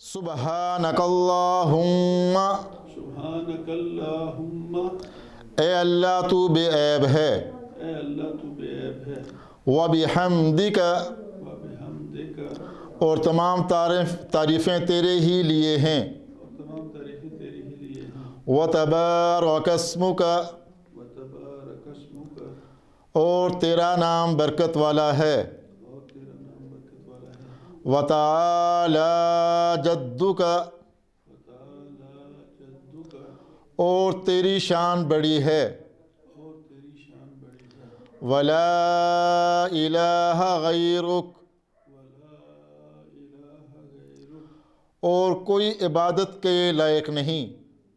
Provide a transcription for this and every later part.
सुबहानकल्लाहुम्मा, सुब्हानकल्लाहुम्मा, ए अल्लाह तू बेऐब है, ए अल्लाह तू बेऐब है, व बिहम्दिका, व बिहम्दिका, और तमाम तारीफ़ें तेरे ही लिए हैं, और तमाम तारीफ़ें तेरे ही लिए हैं, व तबारकस्मुका, व तबारकस्मुका, और तेरा नाम बरकत वाला है, और तेरा नाम बरकत वाला है, व ताला जद्दुका, व ताला जद्दुका, और तेरी शान बड़ी है, और तेरी शान बड़ी है, वला इलाहा गैरुक, वला इलाहा गैरुक, और कोई इबादत के लायक नहीं,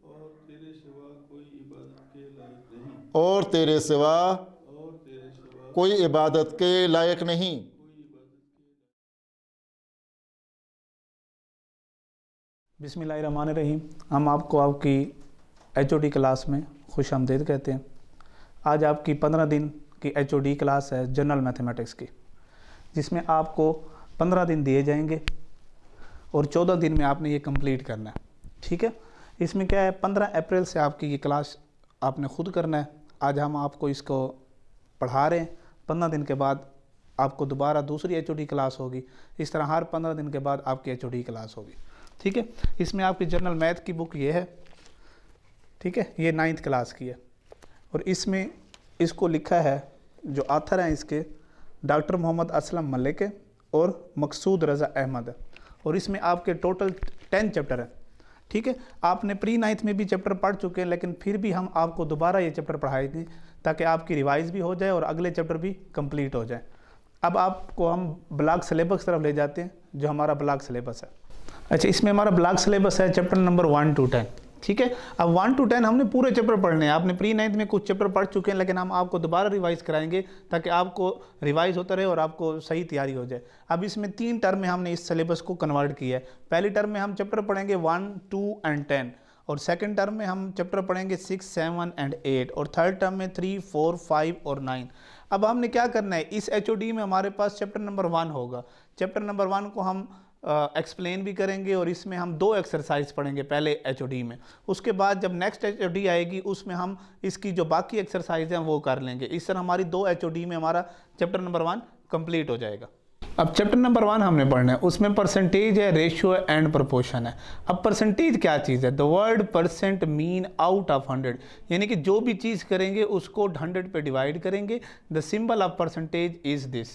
और तेरे सिवा कोई इबादत के लायक नहीं, और तेरे सिवा और तेरे सिवा कोई इबादत के लायक नहीं। कोई इबादत के बिस्मिल्लाहिर्रहमानिर्रहीम। हम आपको आपकी HOD क्लास में खुश आमदीद कहते हैं। आज आपकी 15 दिन की HOD क्लास है जनरल मैथमेटिक्स की, जिसमें आपको 15 दिन दिए जाएंगे और 14 दिन में आपने ये कंप्लीट करना है। ठीक है, इसमें क्या है, 15 अप्रैल से आपकी ये क्लास आपने खुद करना है। आज हम आपको इसको पढ़ा रहे हैं, 15 दिन के बाद आपको दोबारा दूसरी HOD क्लास होगी। इस तरह हर 15 दिन के बाद आपकी HOD क्लास होगी। ठीक है, इसमें आपकी जनरल मैथ की बुक ये है, ठीक है, ये 9th क्लास की है, और इसमें इसको लिखा है, जो आथर हैं इसके डॉक्टर मोहम्मद असलम मलिक है और मकसूद रज़ा अहमद है, और इसमें आपके टोटल 10 चैप्टर हैं। ठीक है, आपने प्री 9th में भी चैप्टर पढ़ चुके हैं, लेकिन फिर भी हम आपको दोबारा ये चैप्टर पढ़ाए थे ताकि आपकी रिवाइज भी हो जाए और अगले चैप्टर भी कंप्लीट हो जाए। अब आपको हम ब्लॉक सिलेबस तरफ ले जाते हैं, जो हमारा ब्लॉक सिलेबस है। अच्छा, इसमें हमारा ब्लॉक सिलेबस है चैप्टर नंबर 1 to 10। ठीक है, अब 1 to 10 हमने पूरे चैप्टर पढ़ने हैं। आपने प्री 9th में कुछ चैप्टर पढ़ चुके हैं, लेकिन हम आपको दोबारा रिवाइज कराएंगे ताकि आपको रिवाइज होता रहे और आपको सही तैयारी हो जाए। अब इसमें 3 टर्म में हमने इस सिलेबस को कन्वर्ट किया है। पहली टर्म में हम चैप्टर पढ़ेंगे 1, 2 and 10, और सेकंड टर्म में हम चैप्टर पढ़ेंगे 6, 7 and 8, और थर्ड टर्म में 3, 4, 5 और 9। अब हमने क्या करना है, इस HOD में हमारे पास चैप्टर नंबर 1 होगा। चैप्टर नंबर 1 को हम एक्सप्लेन भी करेंगे, और इसमें हम 2 एक्सरसाइज पढ़ेंगे पहले HOD में। उसके बाद जब नेक्स्ट HOD आएगी उसमें हम इसकी जो बाकी एक्सरसाइज हैं वो कर लेंगे। इस तरह हमारी 2 HOD में हमारा चैप्टर नंबर 1 कंप्लीट हो जाएगा। अब चैप्टर नंबर 1 हमने पढ़ना है, उसमें परसेंटेज है, रेशियो एंड प्रोपोर्शन है। अब परसेंटेज क्या चीज़ है? The word percent mean out of 100, यानी कि जो भी चीज़ करेंगे उसको 100 पे डिवाइड करेंगे। The symbol of percentage is this.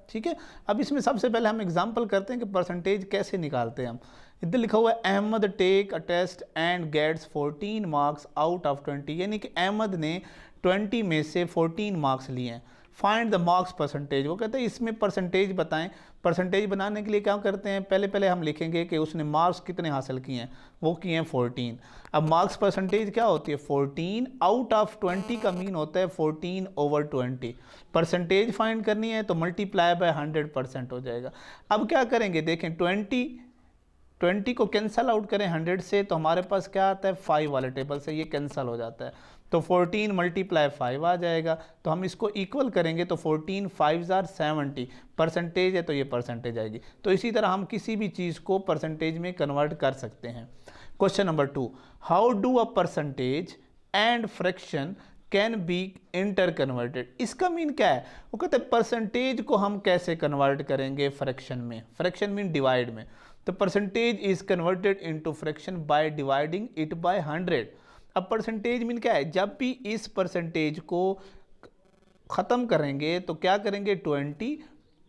ठीक है, अब इसमें सबसे पहले हम एग्जांपल करते हैं कि परसेंटेज कैसे निकालते हैं हम। इधर लिखा हुआ है Ahmed take a test and gets 14 marks out of 20, यानी कि अहमद ने 20 में से 14 मार्क्स लिए हैं। फाइंड द मार्क्स परसेंटेज, वो कहते हैं इसमें परसेंटेज बताएं। परसेंटेज बनाने के लिए क्या करते हैं, पहले हम लिखेंगे कि उसने मार्क्स कितने हासिल किए हैं, वो किए हैं 14। अब मार्क्स परसेंटेज क्या होती है, 14 आउट ऑफ 20 का मीन होता है 14 over 20। परसेंटेज फाइंड करनी है तो मल्टीप्लाई बाय 100% हो जाएगा। अब क्या करेंगे, देखें 20 को कैंसल आउट करें 100 से, तो हमारे पास क्या आता है, 5 वाले टेबल से ये कैंसल हो जाता है, तो 14 × 5 आ जाएगा। तो हम इसको इक्वल करेंगे तो 14 5s are 70, परसेंटेज है तो ये परसेंटेज आएगी। तो इसी तरह हम किसी भी चीज़ को परसेंटेज में कन्वर्ट कर सकते हैं। Question number 2, how do a percentage and fraction can be inter converted. इसका मीन क्या है, वो कहते हैं परसेंटेज को हम कैसे कन्वर्ट करेंगे फ्रैक्शन में। फ्रैक्शन मीन डिवाइड में, तो percentage is converted into fraction by dividing it by 100। अब परसेंटेज मीन क्या है, जब भी इस परसेंटेज को ख़त्म करेंगे तो क्या करेंगे, 20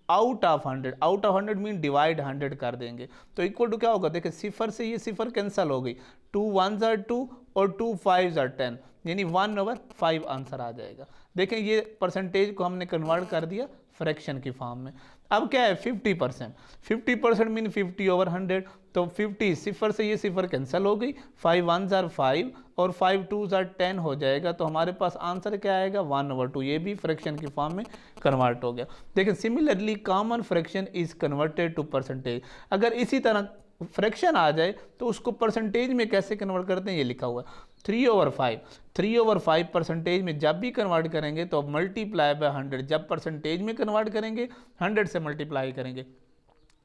out of 100, out of 100 mean divide 100 कर देंगे, तो इक्वल टू क्या होगा, देखिए सिफर से ये सिफर कैंसिल हो गई, 2 1s are 2 और 2 5s are 10, यानी 1/5 आंसर आ जाएगा। देखें ये परसेंटेज को हमने कन्वर्ट कर दिया फ्रैक्शन की फॉर्म में। अब क्या है, 50%, 50% मीन 50/100, तो 50 सिफर से ये सिफर कैंसिल हो गई, 5 1s are 5 और 5 2s are 10 हो जाएगा, तो हमारे पास आंसर क्या आएगा, 1/2। ये भी फ्रैक्शन की फॉर्म में कन्वर्ट हो गया। देखिए similarly common fraction is converted to percentage. अगर इसी तरह फ्रैक्शन आ जाए तो उसको परसेंटेज में कैसे कन्वर्ट करते हैं, ये लिखा हुआ है 3/5। 3/5 परसेंटेज में जब भी कन्वर्ट करेंगे तो मल्टीप्लाई बाय 100, जब परसेंटेज में कन्वर्ट करेंगे 100 से मल्टीप्लाई करेंगे।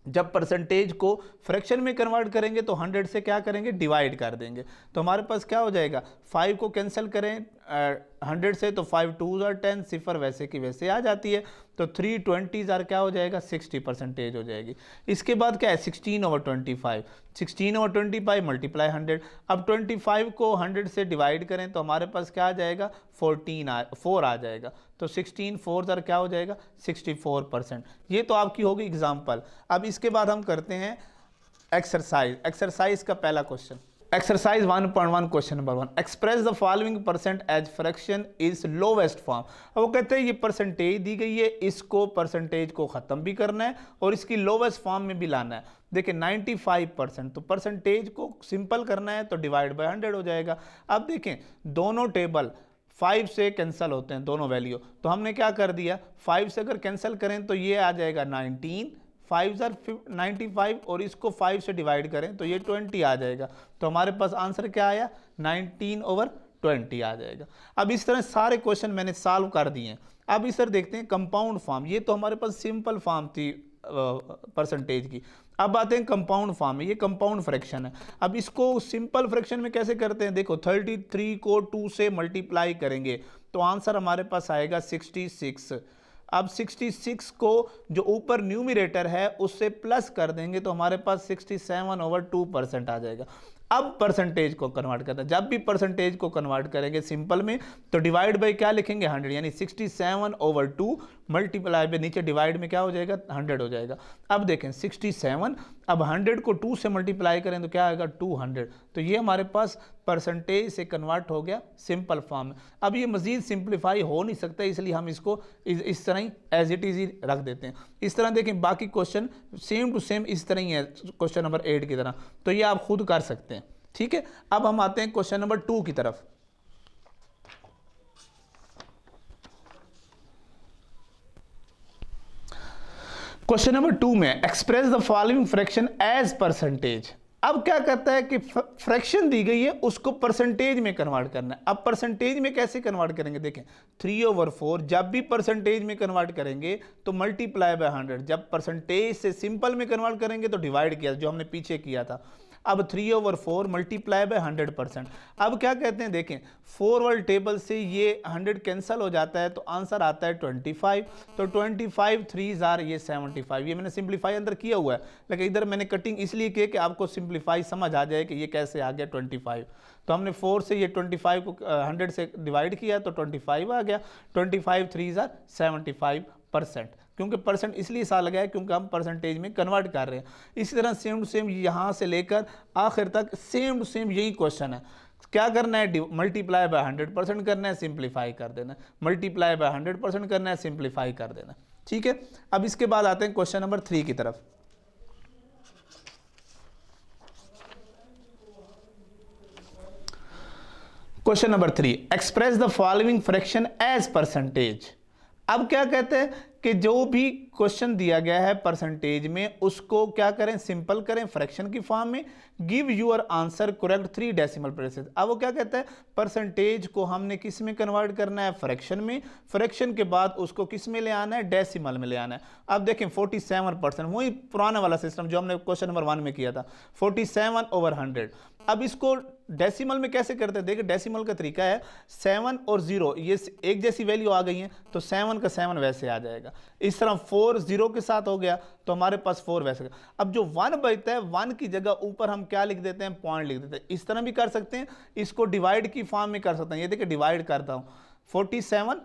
जब परसेंटेज को फ्रैक्शन में कन्वर्ट करेंगे तो 100 से क्या करेंगे, डिवाइड कर देंगे। तो हमारे पास क्या हो जाएगा, 5 को कैंसिल करें 100 से तो 5 2 are 10, सिफर वैसे की वैसे आ जाती है। तो 3 20s आर क्या हो जाएगा, 60% हो जाएगी। इसके बाद क्या है, 16/25, 16/25 मल्टीप्लाई 100। अब 25 को 100 से डिवाइड करें तो हमारे पास क्या आ जाएगा, 4 आ जाएगा। तो 16 4 आर क्या हो जाएगा, 64%। ये तो आपकी होगी एग्जाम्पल। अब इसके बाद हम करते हैं एक्सरसाइज का पहला question. Exercise 1.1 question number 1, express the following percent as fraction is lowest form. अब वो कहते हैं ये परसेंटेज दी गई है, इसको परसेंटेज को खत्म भी करना है और इसकी लोवेस्ट फॉर्म में भी लाना है। देखिए 95%, तो परसेंटेज को सिंपल करना है तो डिवाइड बाय 100 हो जाएगा। अब देखें दोनों टेबल 5 से कैंसिल होते हैं दोनों वैल्यू, तो हमने क्या कर दिया, 5 से अगर कैंसिल करें तो ये आ जाएगा 19, 5 आर 95 और इसको 5 से डिवाइड करें तो ये 20 आ जाएगा। तो हमारे पास आंसर क्या आया, 19/20 आ जाएगा। अब इस तरह सारे क्वेश्चन मैंने सॉल्व कर दिए हैं। अब इस तरह देखते हैं कंपाउंड फॉर्म। ये तो हमारे पास सिंपल फॉर्म थी परसेंटेज की। अब आते हैं कंपाउंड फॉर्म में, ये कंपाउंड फ्रैक्शन है। अब इसको सिंपल फ्रैक्शन में कैसे करते हैं, देखो 33 को 2 से मल्टीप्लाई करेंगे तो आंसर हमारे पास आएगा 66। अब 66 को जो ऊपर न्यूमरेटर है उससे प्लस कर देंगे तो हमारे पास 67/2% आ जाएगा। अब परसेंटेज को कन्वर्ट करते हैं, जब भी परसेंटेज को कन्वर्ट करेंगे सिंपल में तो डिवाइड बाय क्या लिखेंगे, 100, यानी 67/2 मल्टीप्लाई बाय नीचे डिवाइड में क्या हो जाएगा, 100 हो जाएगा। अब देखें 67, अब 100 को 2 से मल्टीप्लाई करें तो क्या आएगा, 200। तो ये हमारे पास परसेंटेज से कन्वर्ट हो गया सिंपल फॉर्म में। अब ये मजीद सिंप्लीफाई हो नहीं सकता, इसलिए हम इसको इस तरह ही एज इट इज ही रख देते हैं। इस तरह देखें बाकी क्वेश्चन सेम टू सेम इस तरह ही है क्वेश्चन नंबर 8 की तरह, तो ये आप खुद कर सकते हैं। ठीक है, अब हम आते हैं क्वेश्चन नंबर 2 की तरफ। क्वेश्चन नंबर 2 में express the following fraction as percentage. अब क्या कहता है कि फ्रैक्शन दी गई है उसको परसेंटेज में कन्वर्ट करना है। अब परसेंटेज में कैसे कन्वर्ट करेंगे, देखें 3/4 जब भी परसेंटेज में कन्वर्ट करेंगे तो मल्टीप्लाई बाय 100, जब परसेंटेज से सिंपल में कन्वर्ट करेंगे तो डिवाइड किया, जो हमने पीछे किया था। अब 3/4 मल्टीप्लाई बाय 100%। अब क्या कहते हैं, देखें 4 वाले टेबल से ये 100 कैंसिल हो जाता है तो आंसर आता है 25। तो 25 3s आर ये 75। ये मैंने सिंप्लीफाई अंदर किया हुआ है, लेकिन इधर मैंने कटिंग इसलिए की कि आपको सिंप्लीफाई समझ आ जाए कि ये कैसे आ गया 25। तो हमने 4 से ये 25 को 100 से डिवाइड किया तो 25 आ गया। 25 3s आर 75%, क्योंकि परसेंट इसलिए सा लगा है क्योंकि हम परसेंटेज में कन्वर्ट कर रहे हैं। इसी तरह सेम टू सेम यहाँ से लेकर आखिर तक सेम टू सेम यही क्वेश्चन है। क्या करना है, मल्टीप्लाई बाय 100% करना है, सिंप्लीफाई कर देना, मल्टीप्लाई बाय 100% करना है, सिंप्लीफाई कर देना। ठीक है, अब इसके बाद आते हैं क्वेश्चन नंबर 3 की तरफ। Question number 3, express the following fraction as percentage. अब क्या कहते हैं कि जो भी क्वेश्चन दिया गया है परसेंटेज में उसको क्या करें, सिंपल करें फ्रैक्शन की फॉर्म में। Give your answer correct 3 decimal places. अब वो क्या कहता है, परसेंटेज को हमने किस में कन्वर्ट करना है, फ्रैक्शन में। फ्रैक्शन के बाद उसको किस में ले आना है, डेसिमल में ले आना है। अब देखें 47%, वही पुराना वाला सिस्टम जो हमने क्वेश्चन नंबर 1 में किया था, 47/100। अब इसको डेसिमल में कैसे करते हैं, देखिए डेसिमल का तरीका है 7 और 0 ये एक जैसी वैल्यू आ गई है तो 7 का 7 वैसे आ जाएगा। इस तरह 4 0 के साथ हो गया तो हमारे पास 4 वैसे। अब जो 1 बचता है 1 की जगह ऊपर हम क्या लिख देते हैं, पॉइंट लिख देते हैं। इस तरह भी कर सकते हैं, इसको डिवाइड की फॉर्म में कर सकते हैं। ये देखिए डिवाइड करता हूं 47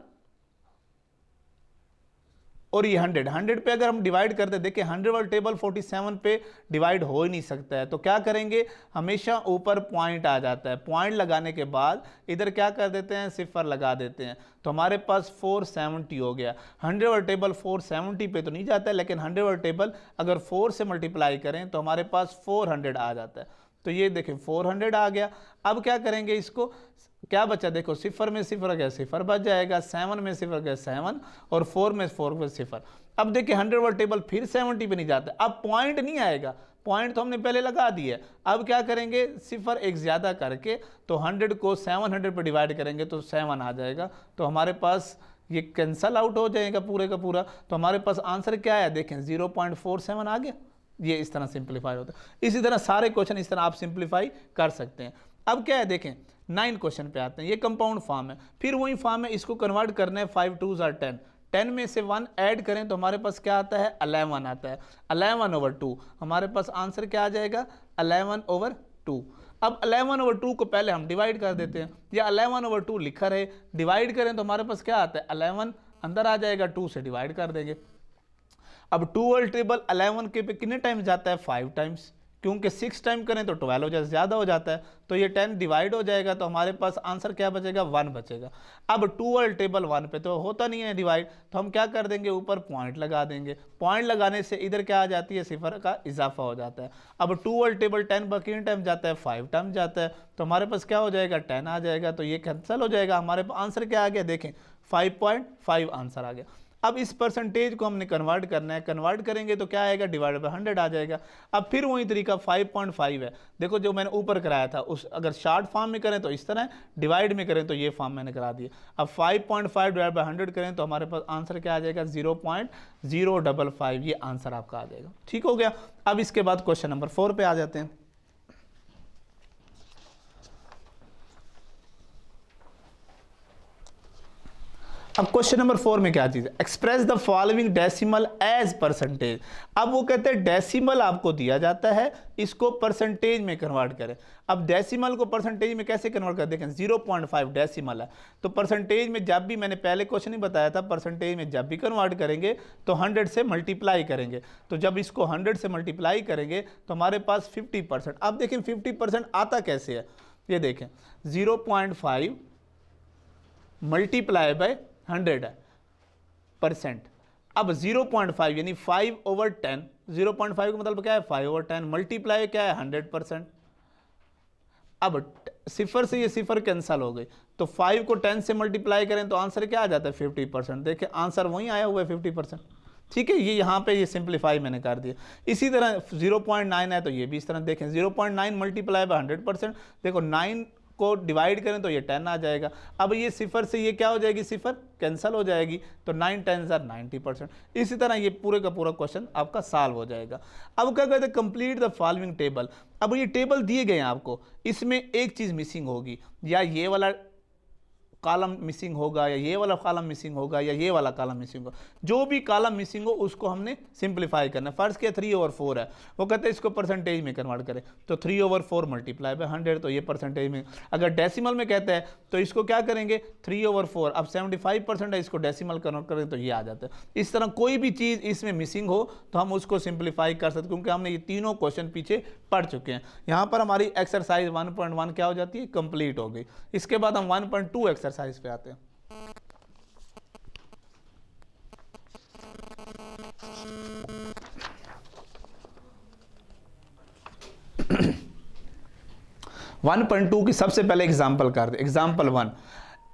और ये 100 पे अगर हम डिवाइड करते, देखिए 100 वाला टेबल 47 पे डिवाइड हो ही नहीं सकता है, तो क्या करेंगे, हमेशा ऊपर पॉइंट आ जाता है। पॉइंट लगाने के बाद इधर क्या कर देते हैं, सिफर लगा देते हैं, तो हमारे पास 470 हो गया। 100 वाला टेबल 470 पे तो नहीं जाता है, लेकिन 100 वाला टेबल अगर 4 से मल्टीप्लाई करें तो हमारे पास 400 आ जाता है। तो ये देखें 400 आ गया। अब क्या करेंगे, इसको क्या बचा, देखो सिफर में सिफर गया, सिफर बच जाएगा, 7 में सिफर गया 7 और 4 में 4 में सिफर। अब देखिए 100 वाला टेबल फिर 70 पे नहीं जाता, अब पॉइंट नहीं आएगा, पॉइंट तो हमने पहले लगा दिया। अब क्या करेंगे, सिफर एक ज्यादा करके तो 100 को 700 पे डिवाइड करेंगे तो 7 आ जाएगा। तो हमारे पास ये कैंसल आउट हो जाएगा पूरे का पूरा। तो हमारे पास आंसर क्या है, देखें 0.47 आ गया। ये इस तरह सिंप्लीफाई होता है। इसी तरह सारे क्वेश्चन इस तरह आप सिंप्लीफाई कर सकते हैं। अब क्या है देखें 9 क्वेश्चन पे आते हैं। ये कंपाउंड फॉर्म है, फिर वही फॉर्म है, इसको कन्वर्ट करना है 5 2s are 10, 10 में से 1 ऐड करें तो हमारे पास क्या आता है 11 आता है। 11/2 हमारे पास आंसर क्या आ जाएगा 11/2। अब 11/2 को पहले हम डिवाइड कर देते हैं, या 11/2 लिखा रहे, डिवाइड करें तो हमारे पास क्या आता है 11 अंदर आ जाएगा, 2 से डिवाइड कर देंगे। अब 2 टेबल 11 के पे कितने टाइम्स जाता है 5 टाइम्स, क्योंकि 6 टाइम करें तो 12 हो जाए, ज़्यादा हो जाता है, तो ये 10 डिवाइड हो जाएगा, तो हमारे पास आंसर क्या बचेगा 1 बचेगा। अब 2 टेबल 1 पे तो होता नहीं है डिवाइड, तो हम क्या कर देंगे ऊपर पॉइंट लगा देंगे। पॉइंट लगाने से इधर क्या आ जाती है सिफर का इजाफा हो जाता है। अब 2 टेबल 10 पर कितने टाइम जाता है 5 टाइम जाता है, तो हमारे पास क्या हो जाएगा 10 आ जाएगा, तो ये कैंसिल हो जाएगा। हमारे पास आंसर क्या आ गया देखें 5.5 आंसर आ गया। अब इस परसेंटेज को हमने कन्वर्ट करना है, कन्वर्ट करेंगे तो क्या आएगा डिवाइड बाय 100 आ जाएगा। अब फिर वही तरीका 5.5 है, देखो जो मैंने ऊपर कराया था उस अगर शॉर्ट फॉर्म में करें तो इस तरह, डिवाइड में करें तो ये फॉर्म मैंने करा दिया। अब 5.5 डिवाइड बाय 100 करें तो हमारे पास आंसर क्या आ जाएगा 0.055, ये आंसर आपका आ जाएगा। ठीक हो गया। अब इसके बाद क्वेश्चन नंबर 4 पे आ जाते हैं। अब क्वेश्चन नंबर 4 में क्या चीज है, express the following decimal as percentage. अब वो कहते हैं डेसिमल आपको दिया जाता है, इसको परसेंटेज में कन्वर्ट करें। अब डेसिमल को परसेंटेज में कैसे कन्वर्ट कर, देखें 0.5 डेसिमल है, तो परसेंटेज में जब भी मैंने पहले क्वेश्चन ही बताया था, परसेंटेज में जब भी कन्वर्ट करेंगे तो 100 से मल्टीप्लाई करेंगे, तो जब इसको 100 से मल्टीप्लाई करेंगे तो हमारे पास 50%। अब देखें 50% आता कैसे है, ये देखें 0.5 मल्टीप्लाई बाय 100 है परसेंट। अब 0.5 यानी 5/10, 0.5 का मतलब क्या है 5/10, मल्टीप्लाई क्या है 100%। अब सिफर से ये सिफर कैंसल हो गई, तो 5 को 10 से मल्टीप्लाई करें तो आंसर क्या आ जाता है 50%। देखिए आंसर वही आया हुआ है 50%। ठीक है, ये यहाँ पे ये सिंप्लीफाई मैंने कर दिया। इसी तरह 0.9 है तो ये भी इस तरह देखें 0.9 मल्टीप्लाई बाय 100%, देखो 9 को डिवाइड करें तो ये 10 आ जाएगा। अब ये सिफर से ये क्या हो जाएगी सिफर कैंसिल हो जाएगी, तो 9 10s are 90%। इसी तरह ये पूरे का पूरा क्वेश्चन आपका सॉल्व हो जाएगा। अब क्या कहते हैं कंप्लीट द फॉलोइंग टेबल। अब ये टेबल दिए गए हैं आपको, इसमें एक चीज़ मिसिंग होगी, या ये वाला कॉलम मिसिंग होगा, या ये वाला कॉलम मिसिंग होगा, या ये वाला कॉलम मिसिंग होगा। जो भी कॉलम मिसिंग हो उसको हमने सिंप्लीफाई करना है। फर्स्ट क्या 3/4 है, वो कहते हैं इसको परसेंटेज में कन्वर्ट करें, तो 3/4 मल्टीप्लाई बाय 100, तो ये परसेंटेज में। अगर डेसिमल में कहते हैं तो इसको क्या करेंगे 3/4, अब 75% है, इसको डेसिमल कन्वर्ट करें तो ये आ जाता है। इस तरह कोई भी चीज़ इसमें मिसिंग हो तो हम उसको सिंप्लीफाई कर सकते, क्योंकि हमने ये तीनों क्वेश्चन पीछे पढ़ चुके हैं। यहाँ पर हमारी एक्सरसाइज 1.1 क्या हो जाती है कंप्लीट हो गई। इसके बाद हम 1.2 एक्सरसाइज पे आते हैं। वन पॉइंट टू की सबसे पहले एग्जाम्पल कर दे। Example 1,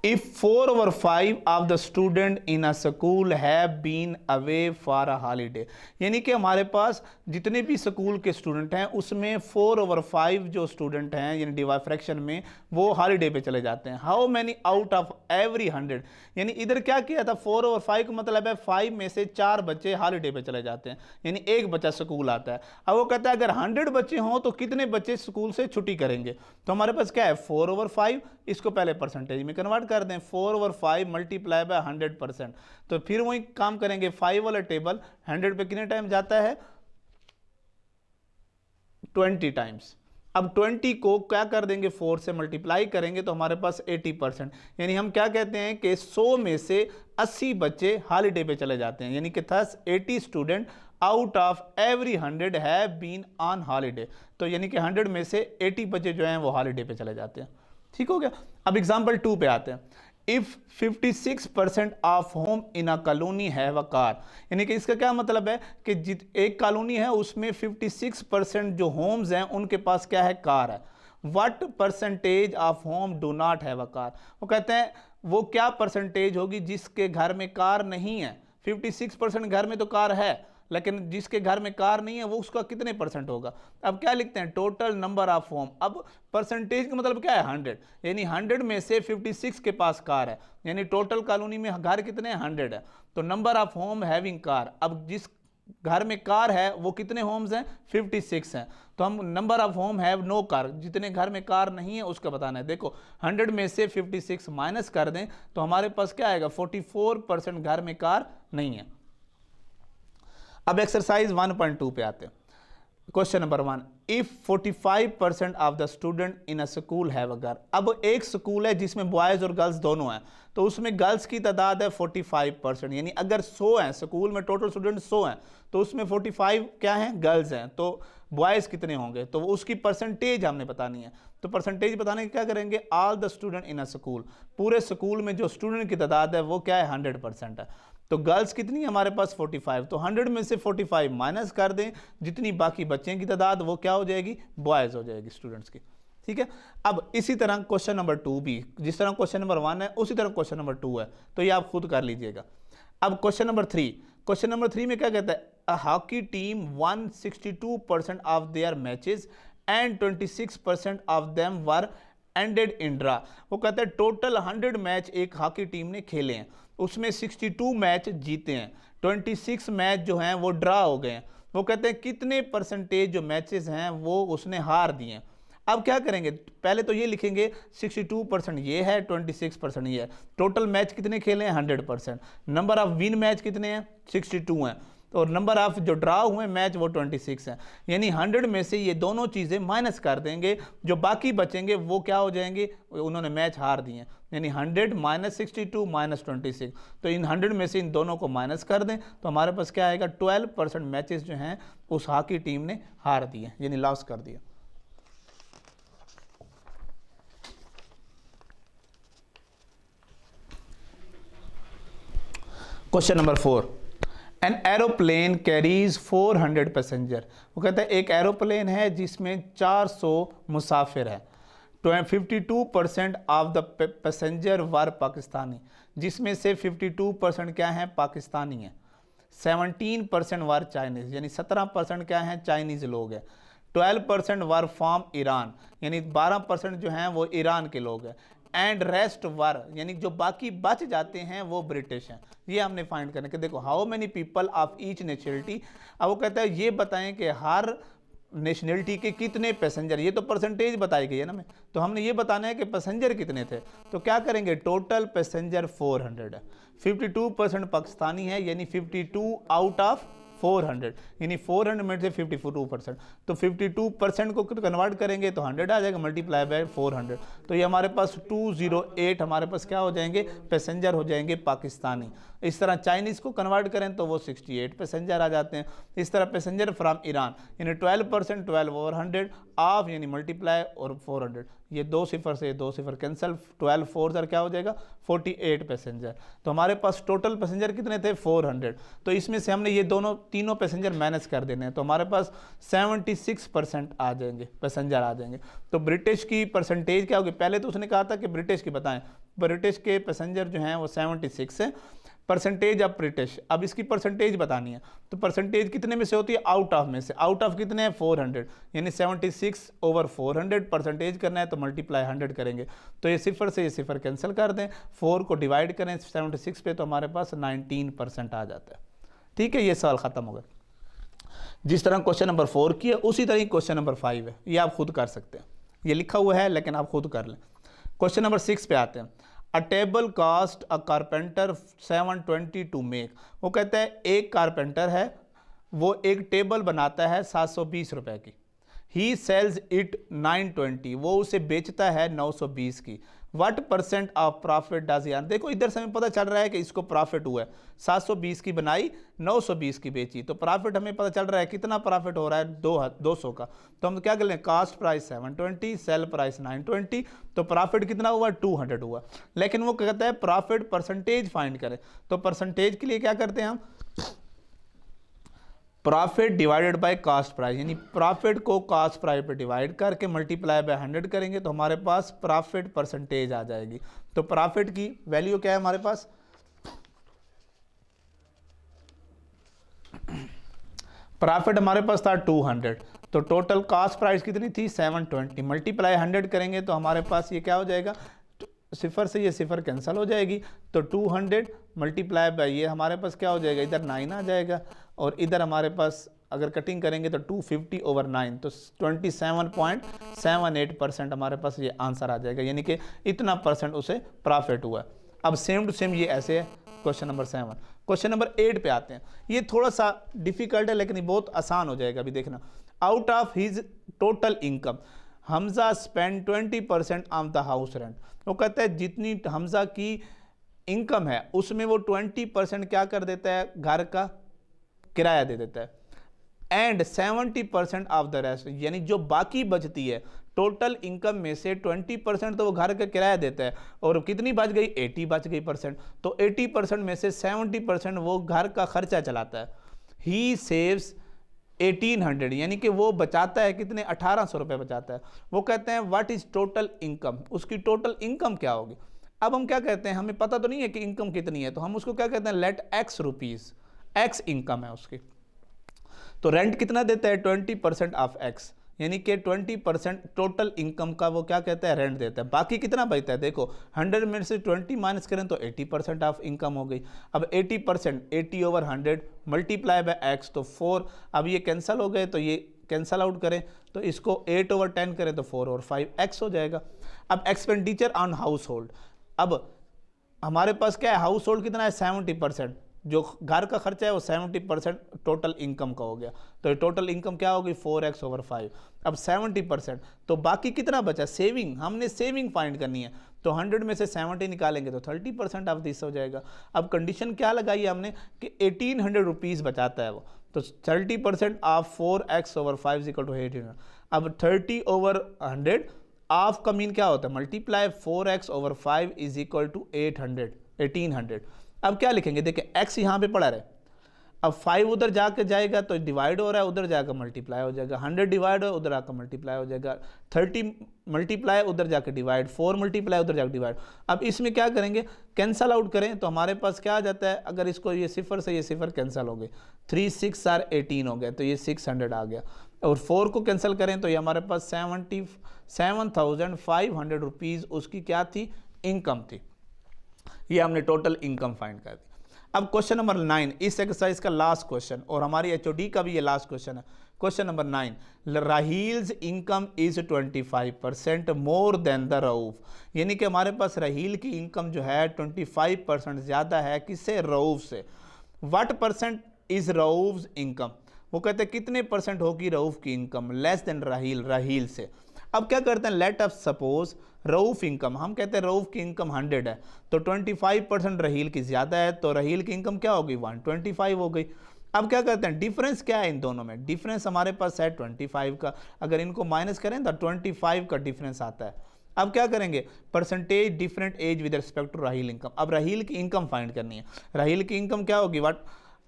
if 4/5 of the student in a school have been away for a holiday, यानी कि हमारे पास जितने भी स्कूल के स्टूडेंट हैं उसमें 4/5 जो स्टूडेंट हैं यानी डिवाइड फ्रैक्शन में वो हॉलीडे पे चले जाते हैं। How many out of every 100, यानी इधर क्या किया था 4/5 का मतलब है 5 में से 4 बच्चे हॉलीडे पे चले जाते हैं, यानी एक बच्चा स्कूल आता है। अब वो कहता है अगर 100 बच्चे हों तो कितने बच्चे स्कूल से छुट्टी करेंगे, तो हमारे पास क्या है 4/5, इसको पहले परसेंटेज में कन्वर्ट कर दें, 4/5 मल्टीप्लाई बाय 100%, तो फिर वही काम करेंगे 5 वाला टेबल 100 पे कितने टाइम जाता है 20 टाइम्स। अब 20 को क्या कर देंगे 4 से मल्टीप्लाई करेंगे तो हमारे पास 80%, यानी हम क्या कहते हैं कि 100 में से 80 बच्चे हॉलीडे पे चले जाते हैं, यानी कि 80 student out of every 100 have been on holiday, तो यानी कि 100 में से 80 बच्चे जो हैं वो हॉलीडे पे चले जाते हैं। ठीक हो गया। अब एग्जाम्पल 2 पे आते हैं। If 56% of home in a colony have a car, यानी कि इसका क्या मतलब है कि एक कॉलोनी है उसमें 56% जो होम्स हैं उनके पास क्या है कार है। What percentage of home do not have a car, वो कहते हैं वो क्या परसेंटेज होगी जिसके घर में कार नहीं है। 56% घर में तो कार है, लेकिन जिसके घर में कार नहीं है वो उसका कितने परसेंट होगा। अब क्या लिखते हैं टोटल नंबर ऑफ होम। अब परसेंटेज का मतलब क्या है 100, यानी 100 में से 56 के पास कार है, यानी टोटल कॉलोनी में घर कितने 100 है, तो number of home having car. अब जिस घर में कार है वो कितने होम्स हैं, 56 हैं। तो हम number of home have no car, जितने घर में कार नहीं है उसका बताना है। देखो 100 में से 56 माइनस कर दें तो हमारे पास क्या आएगा, 44% घर में कार नहीं है। अब एक्सरसाइज 1.2 पे आते हैं। Question number 1, if 45% of the student in a school have a girl. अब एक स्कूल है जिसमें बॉयज और गर्ल्स दोनों हैं, तो उसमें गर्ल्स की तादाद है 45%, यानी अगर 100 हैं स्कूल में, टोटल स्टूडेंट 100 हैं, तो उसमें 45 क्या हैं, गर्ल्स हैं, तो बॉयज कितने होंगे, तो उसकी परसेंटेज हमने बतानी है। तो परसेंटेज बताने के क्या करेंगे, all the student in a school, पूरे स्कूल में जो स्टूडेंट की तादाद है वो क्या है, 100% है। तो गर्ल्स कितनी है हमारे पास 45, तो 100 में से 45 माइनस कर दें, जितनी बाकी बच्चे की तादाद वो क्या हो जाएगी, बॉयज हो जाएगी स्टूडेंट्स की। ठीक है। अब इसी तरह क्वेश्चन नंबर 2 भी, जिस तरह क्वेश्चन नंबर 1 है उसी तरह क्वेश्चन नंबर 2 है, तो ये आप खुद कर लीजिएगा। अब क्वेश्चन नंबर 3, क्वेश्चन नंबर 3 में क्या कहता है, a hockey team won 62% of their matches and 26% of them were ended in draw. वो कहता है टोटल 100 मैच एक हॉकी टीम ने खेले हैं, उसमें 62 मैच जीते हैं, 26 मैच जो हैं वो ड्रा हो गए हैं। वो कहते हैं कितने परसेंटेज जो मैचेस हैं वो उसने हार दिए हैं। अब क्या करेंगे, पहले तो ये लिखेंगे 62% ये है, 26% ये है, टोटल मैच कितने खेले हैं 100%, नंबर ऑफ विन मैच कितने हैं 62 हैं, और नंबर ऑफ जो ड्रा हुए मैच वो 26 हैं। यानी 100 में से ये दोनों चीज़ें माइनस कर देंगे, जो बाकी बचेंगे वो क्या हो जाएंगे, उन्होंने मैच हार दिए, यानी 100 माइनस 62 माइनस 26। तो इन 100 में से इन दोनों को माइनस कर दें तो हमारे पास क्या आएगा, 12% मैचेस जो हैं उस हॉकी टीम ने हार दिए, यानी लॉस कर दिया। Question number 4, an aeroplane carries 400 passenger. वो कहता है एक एरोप्लेन है जिसमें 400 मुसाफिर है, 52% ऑफ द पैसेंजर वर पाकिस्तानी, जिसमें से 52% क्या है, पाकिस्तानी है, 17% वर चाइनीज़, यानी 17% क्या है, चाइनीज़ लोग हैं, 12% वर फ्रॉम ईरान, यानी 12% जो हैं वो ईरान के लोग हैं, एंड रेस्ट वर, यानी जो बाकी बच जाते हैं वो ब्रिटिश हैं। ये हमने फाइंड करने के, देखो how many people of each nationality. अब वो कहता है ये बताएं कि हर नेशनलिटी के कितने पैसेंजर, ये तो परसेंटेज बताई गई है ना, तो हमने ये बताना है कि पैसेंजर कितने थे। तो क्या करेंगे, टोटल पैसेंजर 400 है, 52% पाकिस्तानी है, यानी 52 आउट ऑफ 400, यानी 400 में से 52%, तो 52% को कन्वर्ट करेंगे तो 100 आ जाएगा, मल्टीप्लाई बाय 400, तो ये हमारे पास 208 हमारे पास क्या हो जाएंगे, पैसेंजर हो जाएंगे पाकिस्तानी। इस तरह चाइनीज़ को कन्वर्ट करें तो वो 68 पैसेंजर आ जाते हैं। इस तरह पैसेंजर फ्रॉम ईरान, यानी 12%, 12 ओवर 100 ऑफ, यानी मल्टीप्लाई और 400, ये 2 सिफर से 2 सिफर कैंसिल, 12 4 सर क्या हो जाएगा, 48 पैसेंजर। तो हमारे पास टोटल पैसेंजर कितने थे, 400। तो इसमें से हमने ये तीनों पैसेंजर माइनस कर देने हैं, तो हमारे पास 76% आ जाएंगे, पैसेंजर आ जाएंगे। तो ब्रिटिश की परसेंटेज क्या होगी, पहले तो उसने कहा था कि ब्रिटिश की बताएं, ब्रिटिश के पैसेंजर जो हैं वो 76 है, परसेंटेज ऑफ ब्रिटिश। अब इसकी परसेंटेज बतानी है, तो परसेंटेज कितने में से होती है, आउट ऑफ में से, आउट ऑफ कितने हैं 400, यानी 76 ओवर 400 परसेंटेज करना है तो मल्टीप्लाई 100 करेंगे, तो ये सिफर से ये सिफर कैंसिल कर दें, 4 को डिवाइड करें 76 पे तो हमारे पास 19% आ जाता है। ठीक है, ये सवाल ख़त्म हो गया। जिस तरह क्वेश्चन नंबर 4 किया उसी तरह ही क्वेश्चन नंबर 5 है, ये आप खुद कर सकते हैं, ये लिखा हुआ है लेकिन आप खुद कर लें। क्वेश्चन नंबर 6 पे आते हैं, a table cost a carpenter 720 to make. वो कहता है एक कारपेंटर है वो एक टेबल बनाता है 720 रुपए की, ही सेल्स इट 920, वो उसे बेचता है 920 की, what percent of profit does he earn. देखो इधर से हमें पता चल रहा है कि इसको प्रॉफिट हुआ है, 720 की बनाई 920 की बेची, तो प्रॉफिट हमें पता चल रहा है कितना प्रॉफिट हो रहा है 200 का। तो हम क्या कर लें, कास्ट प्राइस 720, सेल प्राइस 920, तो प्रॉफिट कितना हुआ 200 हुआ। लेकिन वो कहता है प्रॉफिट परसेंटेज फाइंड करें, तो परसेंटेज के लिए क्या करते हैं हम, profit divided by cost price, यानी प्रॉफिट को कास्ट प्राइस पे डिवाइड करके मल्टीप्लाई बाय 100 करेंगे तो हमारे पास प्रॉफिट परसेंटेज आ जाएगी। तो प्रॉफिट की वैल्यू क्या है हमारे पास, प्रॉफिट हमारे पास था 200, तो टोटल कास्ट प्राइस कितनी थी 720, मल्टीप्लाई 100 करेंगे तो हमारे पास ये क्या हो जाएगा सिफर से ये सिफर कैंसिल हो जाएगी, तो 200 मल्टीप्लाई बाई ये हमारे पास क्या हो जाएगा, इधर 9 आ जाएगा और इधर हमारे पास अगर कटिंग करेंगे तो 250/9, तो 27.78% हमारे पास ये आंसर आ जाएगा, यानी कि इतना परसेंट उसे प्रॉफिट हुआ। अब सेम टू सेम ये ऐसे है क्वेश्चन नंबर 7। क्वेश्चन नंबर 8 पे आते हैं। ये थोड़ा सा डिफिकल्ट है लेकिन ये बहुत आसान हो जाएगा। अभी देखना, out of his total income Hamza spend 20% on the house rent. वो कहता है जितनी हमजा की इनकम है उसमें वो 20% क्या कर देता है, घर का किराया दे देता है, एंड 70% ऑफ द रेस्ट, यानी जो बाकी बचती है टोटल इनकम में से 20% तो वो घर का किराया देता है, और कितनी बच गई, 80 बच गई परसेंट, तो 80% में से 70% वो घर का खर्चा चलाता है। ही सेव्स 1800, यानी कि वो बचाता है कितने, 1800 रुपये बचाता है। वो कहते हैं व्हाट इज टोटल इनकम, उसकी टोटल इनकम क्या होगी। अब हम क्या कहते हैं, हमें पता तो नहीं है कि इनकम कितनी है, तो हम उसको क्या कहते हैं, let x rupees, x income है उसकी। तो रेंट कितना देता है, 20% ऑफ एक्स, यानी कि 20% टोटल इनकम का वो क्या कहता है, रेंट देता है। बाकी कितना बचता है, देखो 100 में से 20 माइनस करें तो 80% ऑफ इनकम हो गई। अब 80%, 80/100 मल्टीप्लाई बाय एक्स, तो 4, अब ये कैंसिल हो गए तो ये कैंसिल आउट करें तो इसको 8/10 करें तो 4/5 एक्स हो जाएगा। अब एक्सपेंडिचर ऑन हाउस होल्ड, अब हमारे पास क्या है, हाउस होल्ड कितना है, 70%, जो घर का खर्चा है वो 70% टोटल इनकम का हो गया, तो टोटल इनकम क्या होगी, 4x/5। अब 70%, तो बाकी कितना बचा, सेविंग, हमने सेविंग फाइंड करनी है, तो 100 में से 70 निकालेंगे तो 30% ऑफ दिस हो जाएगा। अब कंडीशन क्या लगाई है हमने कि 1800 रुपीज़ बचाता है वो, तो 30% ऑफ 4x/5 इक्वल टू 1800। अब 30/100 ऑफ का मीन क्या होता है, multiply 4x/5 is equal to 1800। अब क्या लिखेंगे, देखिए x यहाँ पे पड़ा रहे, अब 5 उधर जाके जाएगा तो डिवाइड हो रहा है, उधर जाकर मल्टीप्लाई हो जाएगा, 100 डिवाइड हो उधर आकर मल्टीप्लाई हो जाएगा, 30 मल्टीप्लाई उधर जाकर डिवाइड, 4 मल्टीप्लाई उधर जाकर डिवाइड। अब इसमें क्या करेंगे, कैंसल आउट करें तो हमारे पास क्या आ जाता है, अगर इसको ये सिफर से ये सिफर कैंसिल हो गए, 3 6 4 18 हो गया, तो ये 600 आ गया, और 4 को कैंसिल करें तो ये हमारे पास 77,500 रुपीज़ उसकी क्या थी, इनकम थी। ये हमने टोटल इनकम फाइंड कर दी। अब क्वेश्चन नंबर 9, इस एक्सरसाइज का लास्ट क्वेश्चन और हमारी एचओडी का भी ये लास्ट क्वेश्चन है। Question number 9, Raheel's income is 25% more than the Rauf, यानी कि हमारे पास राहील की इनकम जो है 25% ज़्यादा है किससे, रऊफ से। What percent is Rauf income, वो कहते हैं कितने परसेंट होगी रऊफ की इनकम, लेस देन राहील, राहील से। अब क्या करते हैं, let us suppose Rauf income, हम कहते हैं रऊफ की इनकम 100 है, तो 25% राहील की ज़्यादा है, तो राहील की इनकम क्या होगी, 125 हो गई। अब क्या करते हैं, डिफरेंस क्या है इन दोनों में, डिफरेंस हमारे पास है 25 का, अगर इनको माइनस करें तो 25 का डिफरेंस आता है। अब क्या करेंगे, percentage different as with respect to Raheel income. अब राहील की इनकम फाइंड करनी है, राहील की इनकम क्या होगी, व्हाट,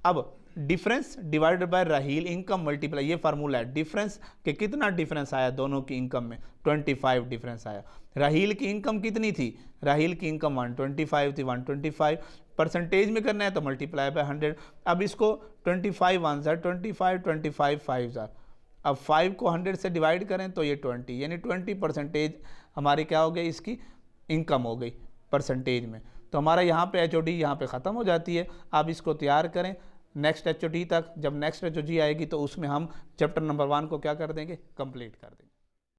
अब difference divided by Raheel income multiply, ये फार्मूला है डिफरेंस कि कितना डिफरेंस आया दोनों की इनकम में, 25 डिफरेंस आया। राहील की इनकम कितनी थी, राहील की इनकम 125 थी, 125 परसेंटेज में करना है तो मल्टीप्लाई बाय 100। अब इसको 25 1 जार 25, 25 5 जार, अब 5 को 100 से डिवाइड करें तो ये 20, यानी 20% हमारी क्या हो गई, इसकी इनकम हो गई परसेंटेज में। तो हमारा यहाँ पे एचओडी यहाँ पे ख़त्म हो जाती है। आप इसको तैयार करें नेक्स्ट एचओडी तक, जब नेक्स्ट एचओडी आएगी तो उसमें हम चैप्टर नंबर 1 को क्या कर देंगे, कंप्लीट कर देंगे।